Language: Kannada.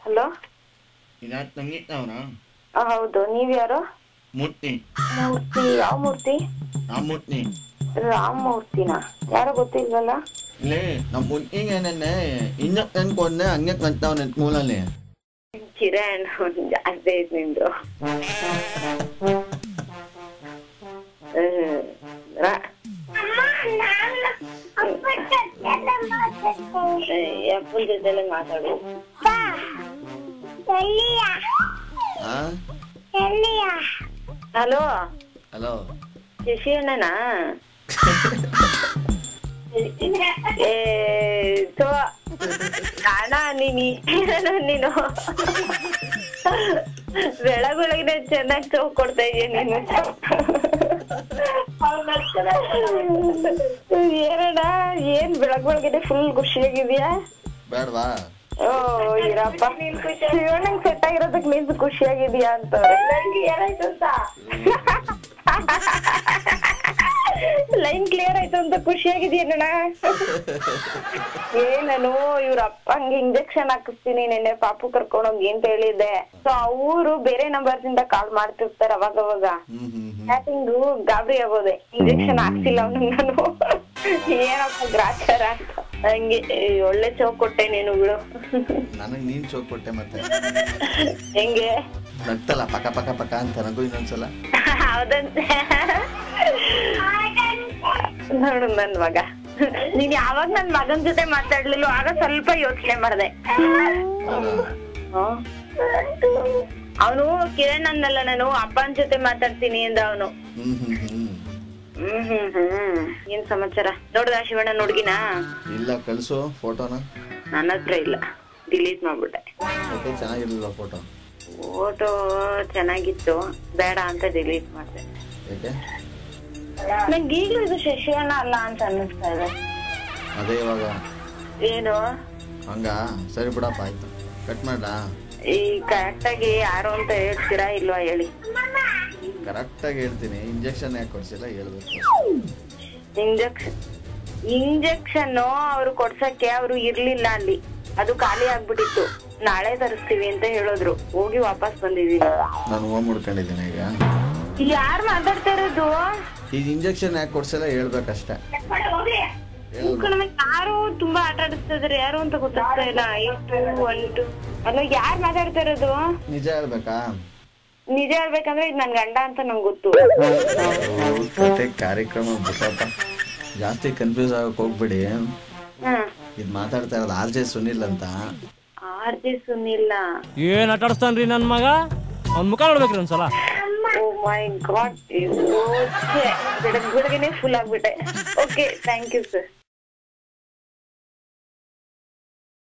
ಹಲೋ, ಇದಾದ ತಂಗಿತ್ತವನ? ಹೌದು. ನೀವ್ಯಾರು? ಮೂರ್ತಿ. ಮೂರ್ತಿ? ಯಾವ ಮೂರ್ತಿ? ರಾಮಮೂರ್ತಿ. ರಾಮಮೂರ್ತಿನ? ಯಾರೋ ಗೊತ್ತಿಲ್ವಲ್ಲ. ಲೇ ನಮ್ಮ ಮುನ್ನಿಗೆ ನೆನ್ನೆ ಇನ್ನಕ್ಕೆ ಅನ್ಕೊಂಡೆ ಹಂಗೆ ಕಂತವನ ಮೂಲಲ್ಲಿ. ಕಿರಣ್ ಜಾಸ್ತಿ ಐತ್ ನಿಂದು. ಅಪ್ಪನ ಜೊತೆಲೆ ಮಾತಾಡು. ಹಲೋ ಹಲೋ, ಶಶಿ ಅಣ್ಣನಾ? ಅಣ್ಣ ನೀನು ಬೆಳಗ್ಗೆ ಚೆನ್ನಾಗಿ ಚೌಕ್ ಕೊಡ್ತಾ ಇದೀಯ ನೀನು. ಏನಣ್ಣ, ಏನ್ ಬೆಳಗ್ಗೆನೆ ಫುಲ್ ಖುಷಿಯಾಗಿದ್ಯಾ? ಬೇಡವಾ? ಓ ಇರಪ್ಪ, ಶಿವಣ್ಣಂಗ್ ಸೆಟ್ ಆಗಿರೋದಕ್ ನಿಂತು ಖುಷಿಯಾಗಿದ್ಯಾ ಅಂತವ್ರೆ. ಏನಾಯ್ತು ಅಂತ ಲೈನ್ ಕ್ಲಿಯರ್ ಆಯ್ತು ಅಂತ ಖುಷಿಯಾಗಿದ್ಯೇನಣ್ಣ? ಏನನು ಇವ್ರ ಅಪ್ಪಂಗೆ ಇಂಜೆಕ್ಷನ್ ಹಾಕಿಸ್ತೀನಿ ನೆನ್ನೆ ಪಾಪು ಕರ್ಕೊಂಡೋಗಿ ಅಂತ ಹೇಳಿದ್ದೆ. ಸೊ ಅವರು ಬೇರೆ ನಂಬರ್ದಿಂದ ಕಾಲ್ ಮಾಡ್ತಿರ್ತಾರೆ ಅವಾಗವಾಗ. ಸ್ಟಾರ್ಟಿಂಗು ಗಾಬರಿ ಆಗೋದೆ, ಇಂಜೆಕ್ಷನ್ ಹಾಕ್ಸಿಲ್ಲ ಅವ್ನಿಗೆ ನಾನು. ಏನಪ್ಪ ಗ್ರಾಚಾರ ಅಂತ ಹಂಗೆ ಒಳ್ಳೆ ಚೌಕ್ ಕೊಟ್ಟೆ ನೀನು ಬಿಡು. ನನಗ್ ನೀನ್ ಚೌಕ್ ಕೊಟ್ಟೆ ಮತ್ತೆ. ಹೆಂಗೆ ನಗ್ತಲ್ಲ ಪಕ ಪಕ ಪಕ ಅಂತ ನನಗೂ ಇನ್ನೊಂದ್ಸಲ. ಹೌದಂತೆ. ನೋಡು ನನ್ ಮಗ, ನೀನ್ ಯಾವಾಗ ನನ್ ಮಗನ್ ಜೊತೆ ಮಾತಾಡ್ಲಿಲ್ಲ ಆಗ ಸ್ವಲ್ಪ ಯೋಚನೆ ಮಾಡ್ದೆ. ಅವನು ಕಿರಣ್ ಅನ್ನಲ್ಲ, ನಾನು ಅಪ್ಪನ ಜೊತೆ ಮಾತಾಡ್ತೀನಿ ಅಂದ ಅವನು. ಏನ್ ಸಮಾಚಾರ? ನೋಡ್ದ ಶಿವಣ್ಣ ಹುಡ್ಗಿನ? ಇಲ್ಲ, ಕಳ್ಸು ಫೋಟೋನ. ನನ್ನ ಹತ್ರ ಇಲ್ಲ, ಡಿಲೀಟ್ ಮಾಡ್ಬಿಟ್ಟೆ. ಚೆನ್ನಾಗಿರ್ಲಿಲ್ಲ ಫೋಟೋ? ಫೋಟೋ ಚೆನ್ನಾಗಿತ್ತು, ಬೇಡ ಅಂತ ಡಿಲೀಟ್ ಮಾಡ್ದೆ. ನಂಗೆ ಈಗ್ಲೂ ಇದು ಶಶಿಯಣ್ಣ ಅಲ್ಲ ಅಂತ ಅನ್ನಿಸ್ತಾ ಇದೆ. ಅದೇ ಇವಾಗ ಏನು ಹಂಗ? ಸರಿ ಬಿಡಪ್ಪ, ಆಯ್ತು, ಕಟ್ ಮಾಡ್ಲಾ? ಈ ಕರೆಕ್ಟ್ ಆಗಿ ಯಾರು ಅಂತ ಹೇಳ್ತೀರಾ ಇಲ್ವಾ ಹೇಳಿ? ಕರೆಕ್ಟ್ ಆಗಿ ಹೇಳ್ತೀನಿ. ಇಂಜೆಕ್ಷನ್ ಯಾಕೆ ಕೊಡ್ಸಿಲ್ಲ ಹೇಳ್ಬೇಕು. ಇಂಜೆಕ್ಷನ್ ಅವ್ರು ಕೊಡ್ಸಕ್ಕೆ ಅವ್ರು ಇರ್ಲಿಲ್ಲ ಅಲ್ಲಿ, ಅದು ಖಾಲಿ ಆಗ್ಬಿಟ್ಟಿತ್ತು. ನಾಳೆ ತರಿಸ್ತೀವಿ ಅಂತ ಹೇಳಿದ್ರು, ಹೋಗಿ ವಾಪಸ್ ಬಂದಿದೀನಿ. ನಾನು ಹೋಗ್ ಮುಡ್ಕೊಂಡಿದ್ದೀನಿ ಈಗ. ಯಾರು ಮಾತಾಡ್ತಾ ಇರೋದು? ಈಗ ಇಂಜೆಕ್ಷನ್ ಯಾಕೆ ಕೊಡ್ಸಿಲ್ಲ ಹೇಳ್ಬೇಕಷ್ಟೇ. ಯಾರು ತುಂಬಾ ಆಟ ಆಡಿಸ್ತಾ ಇದಾರೆ, ಯಾರು ಅಂತ ಗೊತ್ತಾಗ್ತಾ ಇಲ್ಲ. ಅಲ್ಲ, ಯಾರು ಮಾತಾಡ್ತಾ ಇರೋದು? ನಿಜ ಹೇಳ್ಬೇಕಾ? ನಿಜ ಹೇಳ್ಬೇಕಂದ್ರೆ ಇದು ನನ್ ಗಂಡ ಅಂತ ನಂಗೆ ಗೊತ್ತು. ಕಾರ್ಯಕ್ರಮ ಬಿಟ್ಟಪ್ಪ, ಜಾಸ್ತಿ ಕನ್ಫ್ಯೂಸ್ ಆಗಕ್ ಹೋಗ್ಬಿಡಿ. ಇದ್ ಮಾತಾಡ್ತಾ ಇರೋದು ಆರ್ ಜೆ ಸುನಿಲ್ ಅಂತ. ಆರ್ ಜೆ ಸುನಿಲ್ ಏನ್ ಆಟ ಆಡಿಸ್ತಾನ್ರಿ ನನ್ ಮಗ? ಅವ್ನ ಮುಖ ನೋಡ್ಬೇಕ್ರಿ ಒಂದ್ಸಲ. ಓ ಮೈ ಗಾಡ್, ಬೆಳಗ್ಗೆನೆ ಫುಲ್ ಆಗ್ಬಿಟ್ಟೆ. Okay, thank you sir.